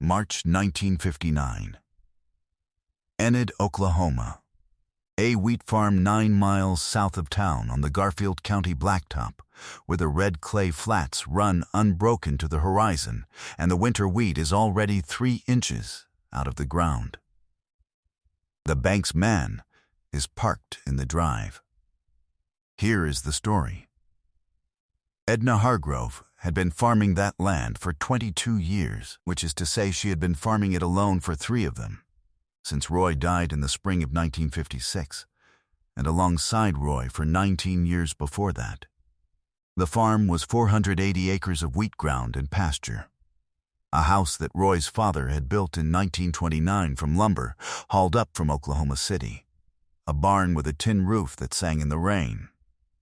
March 1959. Enid, Oklahoma. A wheat farm 9 miles south of town on the Garfield County blacktop, where the red clay flats run unbroken to the horizon and the winter wheat is already 3 inches out of the ground. The bank's man is parked in the drive. Here is the story. Edna Hargrove had been farming that land for 22 years, which is to say she had been farming it alone for 3 of them, since Roy died in the spring of 1956, and alongside Roy for 19 years before that. The farm was 480 acres of wheat ground and pasture. A house that Roy's father had built in 1929 from lumber hauled up from Oklahoma City, a barn with a tin roof that sang in the rain,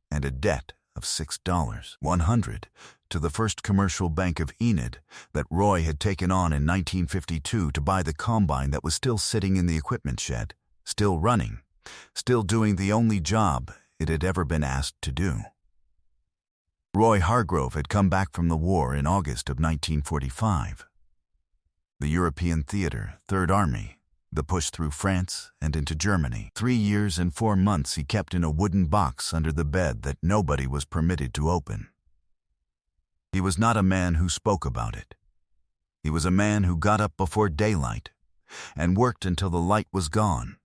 and a debt of $6.100 to the First Commercial Bank of Enid that Roy had taken on in 1952 to buy the combine that was still sitting in the equipment shed, still running, still doing the only job it had ever been asked to do. Roy Hargrove had come back from the war in August of 1945. The European Theater, Third Army, the push through France and into Germany. 3 years and 4 months he kept in a wooden box under the bed that nobody was permitted to open. He was not a man who spoke about it. He was a man who got up before daylight and worked until the light was gone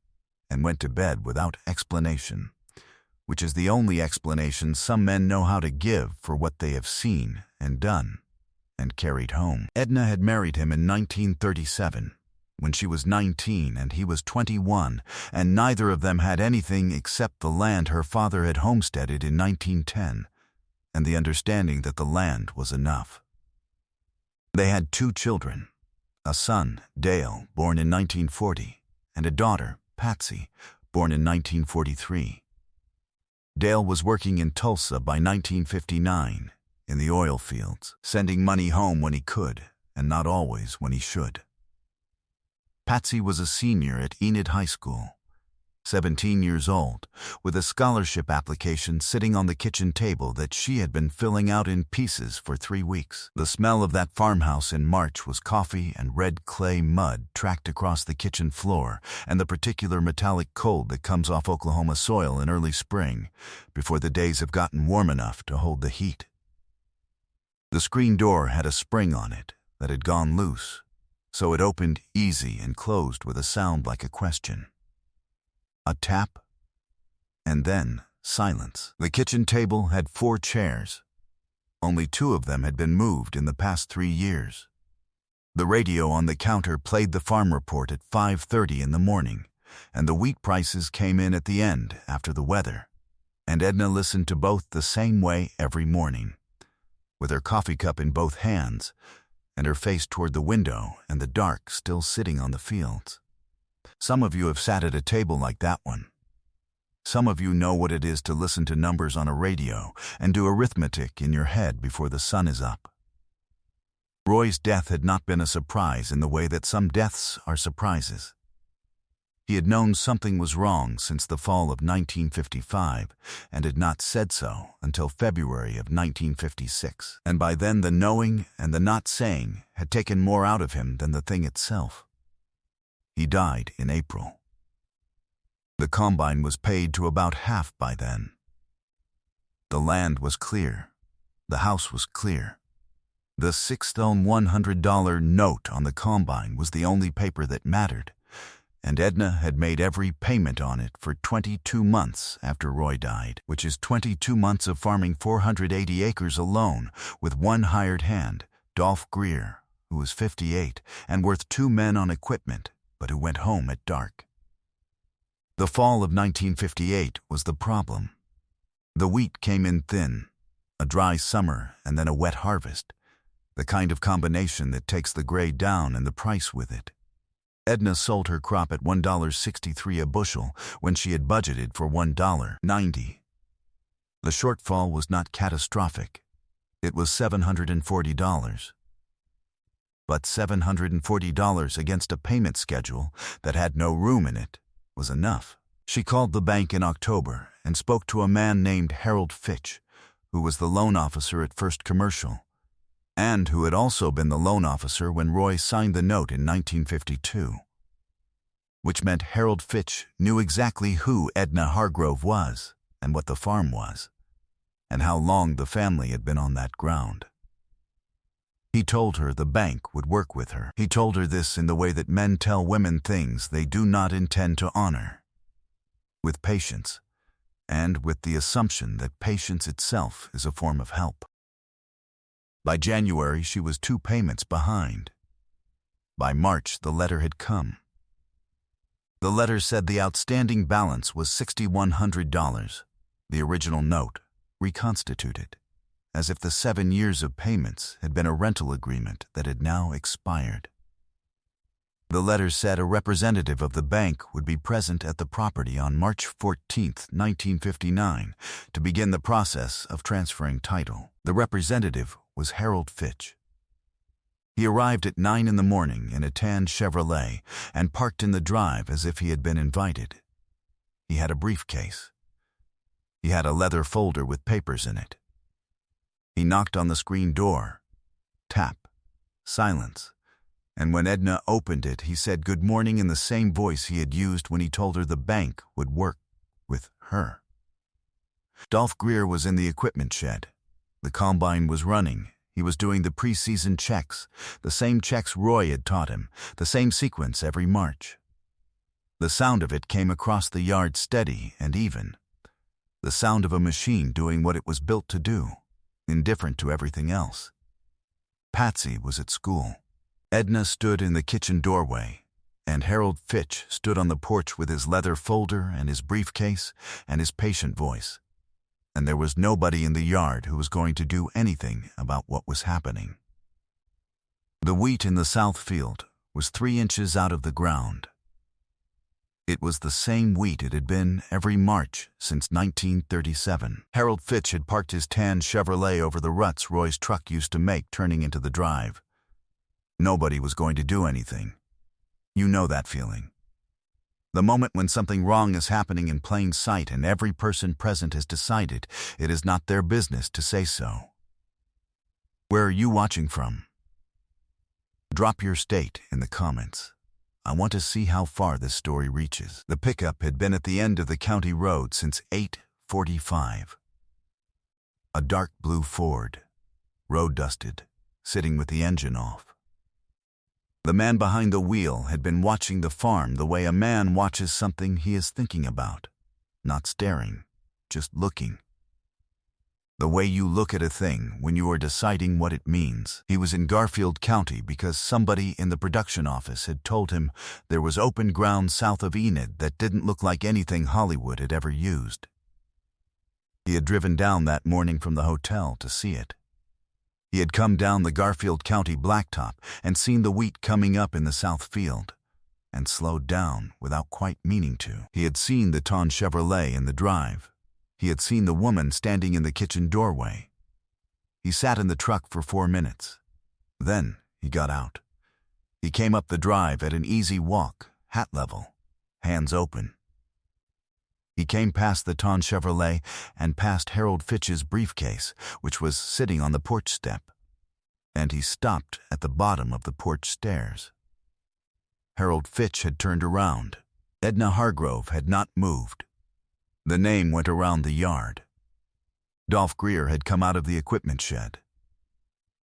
and went to bed without explanation, which is the only explanation some men know how to give for what they have seen and done and carried home. Edna had married him in 1937, when she was 19 and he was 21, and neither of them had anything except the land her father had homesteaded in 1910, and the understanding that the land was enough. They had 2 children, a son, Dale, born in 1940, and a daughter, Patsy, born in 1943. Dale was working in Tulsa by 1959, in the oil fields, sending money home when he could, and not always when he should. Patsy was a senior at Enid High School, 17 years old, with a scholarship application sitting on the kitchen table that she had been filling out in pieces for 3 weeks. The smell of that farmhouse in March was coffee and red clay mud tracked across the kitchen floor, and the particular metallic cold that comes off Oklahoma soil in early spring, before the days have gotten warm enough to hold the heat. The screen door had a spring on it that had gone loose, so it opened easy and closed with a sound like a question. A tap, and then silence. The kitchen table had 4 chairs. Only 2 of them had been moved in the past 3 years. The radio on the counter played the farm report at 5:30 in the morning, and the wheat prices came in at the end after the weather, and Edna listened to both the same way every morning, with her coffee cup in both hands, and her face toward the window and the dark still sitting on the fields. Some of you have sat at a table like that one. Some of you know what it is to listen to numbers on a radio and do arithmetic in your head before the sun is up. Roy's death had not been a surprise in the way that some deaths are surprises. He had known something was wrong since the fall of 1955 and had not said so until February of 1956. And by then the knowing and the not saying had taken more out of him than the thing itself. He died in April. The combine was paid to about half by then. The land was clear. The house was clear. The $6,100 note on the combine was the only paper that mattered, and Edna had made every payment on it for 22 months after Roy died, which is 22 months of farming 480 acres alone with one hired hand, Dolph Greer, who was 58 and worth 2 men on equipment, but who went home at dark. The fall of 1958 was the problem. The wheat came in thin, a dry summer and then a wet harvest, the kind of combination that takes the grade down and the price with it. Edna sold her crop at $1.63 a bushel when she had budgeted for $1.90. The shortfall was not catastrophic. It was $740. But $740 against a payment schedule that had no room in it was enough. She called the bank in October and spoke to a man named Harold Fitch, who was the loan officer at First Commercial. and who had also been the loan officer when Roy signed the note in 1952. Which meant Harold Fitch knew exactly who Edna Hargrove was and what the farm was, and how long the family had been on that ground. He told her the bank would work with her. He told her this in the way that men tell women things they do not intend to honor, with patience, and with the assumption that patience itself is a form of help. By January, she was 2 payments behind. By March, the letter had come. The letter said the outstanding balance was $6,100, the original note, reconstituted, as if the 7 years of payments had been a rental agreement that had now expired. The letter said a representative of the bank would be present at the property on March 14, 1959, to begin the process of transferring title. The representative was Harold Fitch. He arrived at 9 in the morning in a tan Chevrolet and parked in the drive as if he had been invited. He had a briefcase. He had a leather folder with papers in it. He knocked on the screen door. Tap. Silence. And when Edna opened it, he said good morning in the same voice he had used when he told her the bank would work with her. Dolph Greer was in the equipment shed. The combine was running. He was doing the preseason checks, the same checks Roy had taught him, the same sequence every March. The sound of it came across the yard steady and even. The sound of a machine doing what it was built to do, indifferent to everything else. Patsy was at school. Edna stood in the kitchen doorway, and Harold Fitch stood on the porch with his leather folder and his briefcase and his patient voice. And there was nobody in the yard who was going to do anything about what was happening. The wheat in the south field was 3 inches out of the ground. It was the same wheat it had been every March since 1937. Harold Fitch had parked his tan Chevrolet over the ruts Roy's truck used to make turning into the drive. Nobody was going to do anything. You know that feeling. The moment when something wrong is happening in plain sight and every person present has decided it is not their business to say so. Where are you watching from? Drop your state in the comments. I want to see how far this story reaches. The pickup had been at the end of the county road since 8:45. A dark blue Ford, road-dusted, sitting with the engine off. The man behind the wheel had been watching the farm the way a man watches something he is thinking about, not staring, just looking. The way you look at a thing when you are deciding what it means. He was in Garfield County because somebody in the production office had told him there was open ground south of Enid that didn't look like anything Hollywood had ever used. He had driven down that morning from the hotel to see it. He had come down the Garfield County blacktop and seen the wheat coming up in the south field, and slowed down without quite meaning to. He had seen the tan Chevrolet in the drive. He had seen the woman standing in the kitchen doorway. He sat in the truck for 4 minutes. Then he got out. He came up the drive at an easy walk, hat level, hands open. He came past the tan Chevrolet and past Harold Fitch's briefcase, which was sitting on the porch step, and he stopped at the bottom of the porch stairs. Harold Fitch had turned around. Edna Hargrove had not moved. The name went around the yard. Dolph Greer had come out of the equipment shed.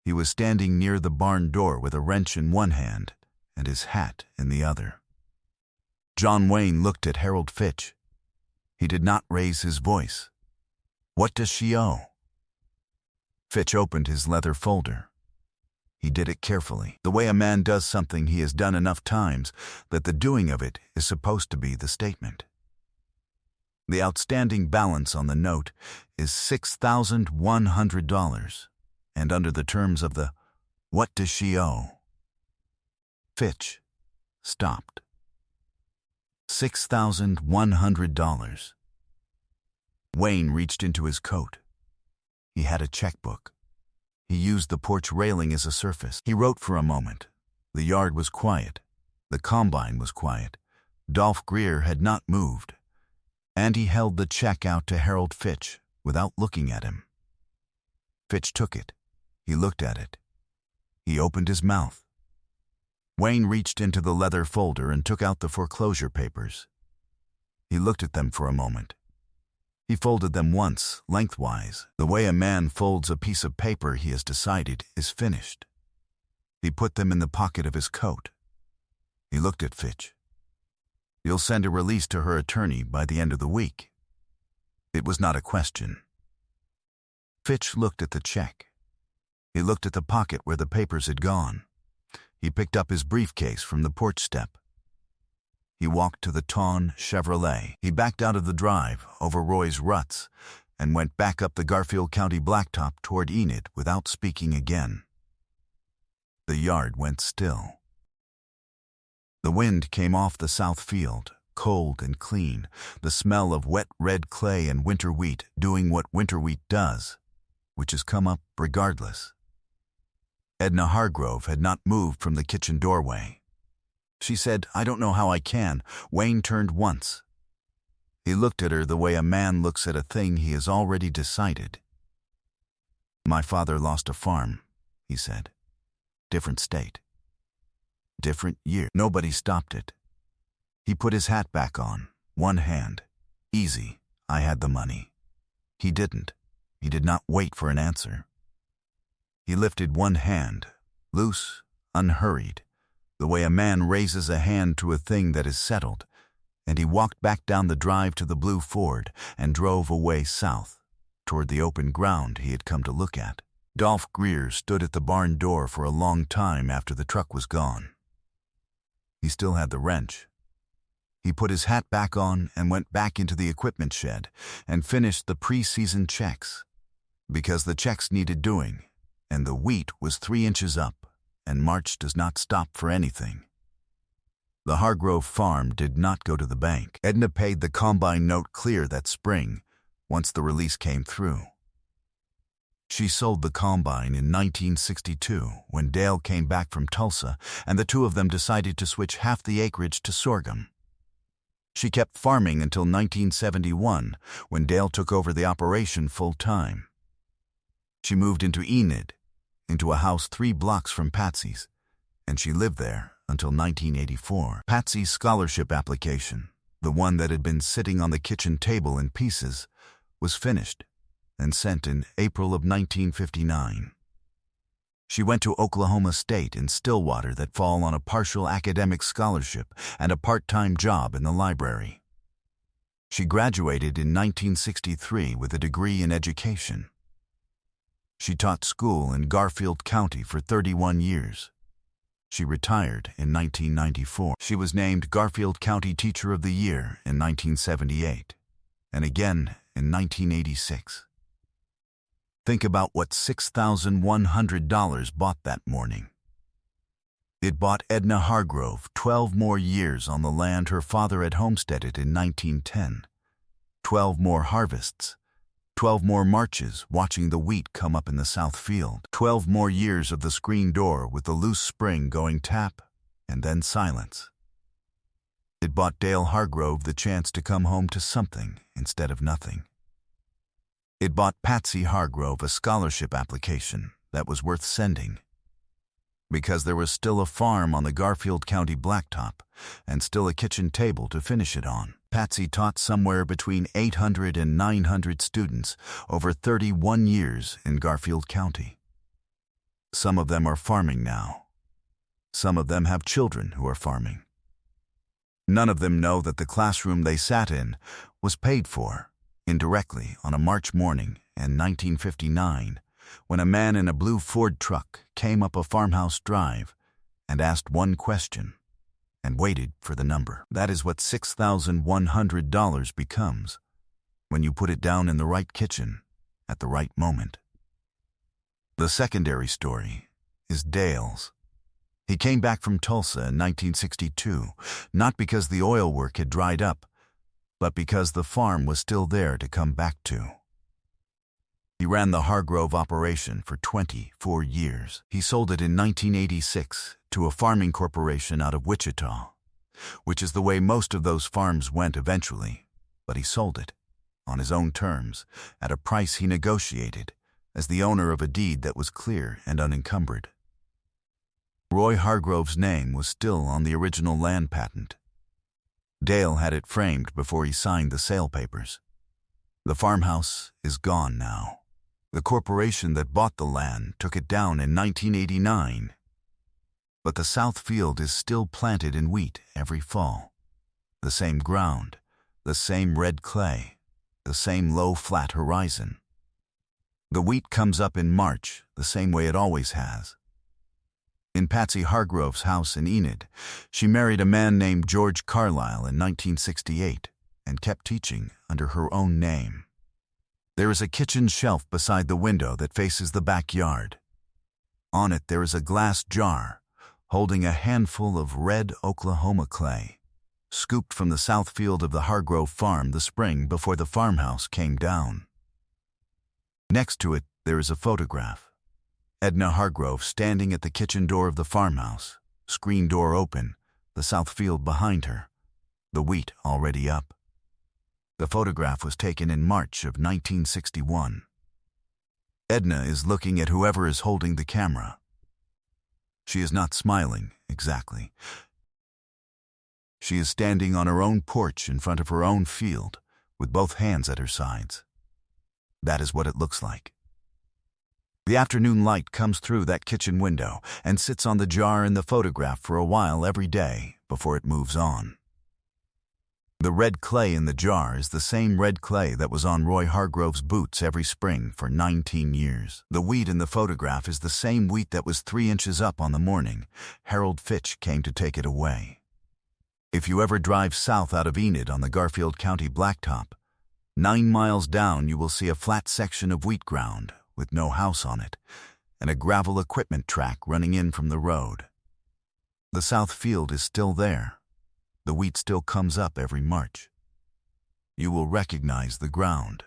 He was standing near the barn door with a wrench in one hand and his hat in the other. John Wayne looked at Harold Fitch. He did not raise his voice. "What does she owe?" Fitch opened his leather folder. He did it carefully, the way a man does something he has done enough times that the doing of it is supposed to be the statement. The outstanding balance on the note is $6,100, and under the terms of the "What does she owe?" Fitch stopped. $6,100. Wayne reached into his coat. He had a checkbook. He used the porch railing as a surface. He wrote for a moment. The yard was quiet. The combine was quiet. Dolph Greer had not moved. And he held the check out to Harold Fitch without looking at him. Fitch took it. He looked at it. He opened his mouth. Wayne reached into the leather folder and took out the foreclosure papers. He looked at them for a moment. He folded them once, lengthwise, the way a man folds a piece of paper he has decided is finished. He put them in the pocket of his coat. He looked at Fitch. "You'll send a release to her attorney by the end of the week." It was not a question. Fitch looked at the check. He looked at the pocket where the papers had gone. He picked up his briefcase from the porch step. He walked to the Tawn Chevrolet. He backed out of the drive, over Roy's ruts, and went back up the Garfield County blacktop toward Enid without speaking again. The yard went still. The wind came off the south field, cold and clean, the smell of wet red clay and winter wheat doing what winter wheat does, which has come up regardless. Edna Hargrove had not moved from the kitchen doorway. She said, "I don't know how I can." Wayne turned once. He looked at her the way a man looks at a thing he has already decided. "My father lost a farm," he said. "Different state. Different year." Nobody stopped it. He put his hat back on, one hand. "Easy, I had the money." He didn't. He did not wait for an answer. He lifted one hand, loose, unhurried, the way a man raises a hand to a thing that is settled, and he walked back down the drive to the blue Ford and drove away south, toward the open ground he had come to look at. Dolph Greer stood at the barn door for a long time after the truck was gone. He still had the wrench. He put his hat back on and went back into the equipment shed and finished the pre-season checks, because the checks needed doing, and the wheat was 3 inches up, and March does not stop for anything. The Hargrove farm did not go to the bank. Edna paid the combine note clear that spring, once the release came through. She sold the combine in 1962 when Dale came back from Tulsa, and the two of them decided to switch half the acreage to sorghum. She kept farming until 1971, when Dale took over the operation full-time. She moved into Enid, into a house 3 blocks from Patsy's, and she lived there until 1984. Patsy's scholarship application, the one that had been sitting on the kitchen table in pieces, was finished and sent in April of 1959. She went to Oklahoma State in Stillwater that fall on a partial academic scholarship and a part-time job in the library. She graduated in 1963 with a degree in education. She taught school in Garfield County for 31 years. She retired in 1994. She was named Garfield County Teacher of the Year in 1978, and again in 1986. Think about what $6,100 bought that morning. It bought Edna Hargrove 12 more years on the land her father had homesteaded in 1910, 12 more harvests, 12 more marches watching the wheat come up in the south field, 12 more years of the screen door with the loose spring going tap and then silence. It bought Dale Hargrove the chance to come home to something instead of nothing. It bought Patsy Hargrove a scholarship application that was worth sending, because there was still a farm on the Garfield County blacktop and still a kitchen table to finish it on. Patsy taught somewhere between 800 and 900 students over 31 years in Garfield County. Some of them are farming now. Some of them have children who are farming. None of them know that the classroom they sat in was paid for indirectly on a March morning in 1959 when a man in a blue Ford truck came up a farmhouse drive and asked one question and waited for the number. That is what $6,100 becomes when you put it down in the right kitchen at the right moment. The secondary story is Dale's. He came back from Tulsa in 1962, not because the oil work had dried up, but because the farm was still there to come back to. He ran the Hargrove operation for 24 years. He sold it in 1986 to a farming corporation out of Wichita, which is the way most of those farms went eventually, but he sold it, on his own terms, at a price he negotiated, as the owner of a deed that was clear and unencumbered. Roy Hargrove's name was still on the original land patent. Dale had it framed before he signed the sale papers. The farmhouse is gone now. The corporation that bought the land took it down in 1989. But the south field is still planted in wheat every fall. The same ground, the same red clay, the same low flat horizon. The wheat comes up in March the same way it always has. In Patsy Hargrove's house in Enid, she married a man named George Carlisle in 1968 and kept teaching under her own name. There is a kitchen shelf beside the window that faces the backyard. On it there is a glass jar holding a handful of red Oklahoma clay, scooped from the south field of the Hargrove farm the spring before the farmhouse came down. Next to it there is a photograph. Edna Hargrove standing at the kitchen door of the farmhouse, screen door open, the south field behind her, the wheat already up. The photograph was taken in March of 1961. Edna is looking at whoever is holding the camera. She is not smiling, exactly. She is standing on her own porch in front of her own field, with both hands at her sides. That is what it looks like. The afternoon light comes through that kitchen window and sits on the jar in the photograph for a while every day before it moves on. The red clay in the jar is the same red clay that was on Roy Hargrove's boots every spring for 19 years. The wheat in the photograph is the same wheat that was 3 inches up on the morning Harold Fitch came to take it away. If you ever drive south out of Enid on the Garfield County Blacktop, 9 miles down you will see a flat section of wheat ground with no house on it, and a gravel equipment track running in from the road. The south field is still there. The wheat still comes up every March. You will recognize the ground.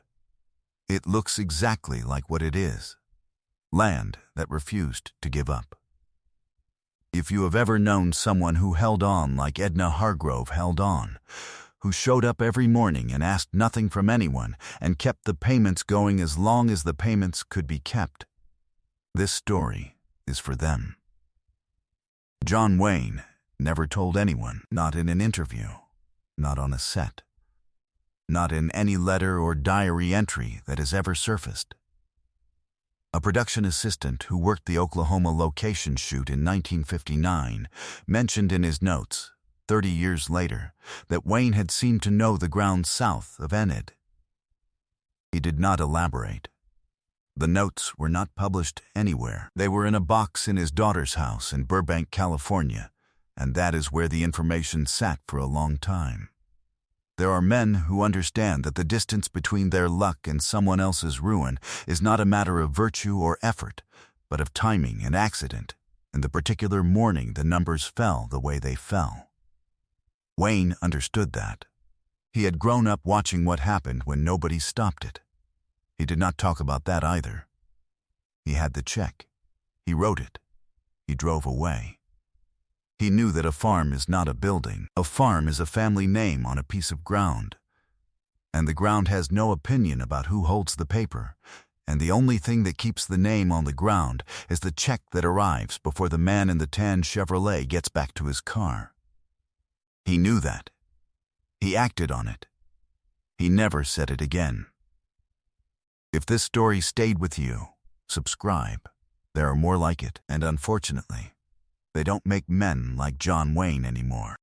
It looks exactly like what it is. Land that refused to give up. If you have ever known someone who held on like Edna Hargrove held on, who showed up every morning and asked nothing from anyone and kept the payments going as long as the payments could be kept, this story is for them. John Wayne never told anyone, not in an interview, not on a set, not in any letter or diary entry that has ever surfaced. A production assistant who worked the Oklahoma location shoot in 1959 mentioned in his notes, 30 years later, that Wayne had seemed to know the ground south of Enid. He did not elaborate. The notes were not published anywhere. They were in a box in his daughter's house in Burbank, California, and that is where the information sat for a long time. There are men who understand that the distance between their luck and someone else's ruin is not a matter of virtue or effort, but of timing and accident, and the particular morning the numbers fell the way they fell. Wayne understood that. He had grown up watching what happened when nobody stopped it. He did not talk about that either. He had the check. He wrote it. He drove away. He knew that a farm is not a building. A farm is a family name on a piece of ground. And the ground has no opinion about who holds the paper, and the only thing that keeps the name on the ground is the check that arrives before the man in the tan Chevrolet gets back to his car. He knew that. He acted on it. He never said it again. If this story stayed with you, subscribe. There are more like it, and unfortunately, they don't make men like John Wayne anymore.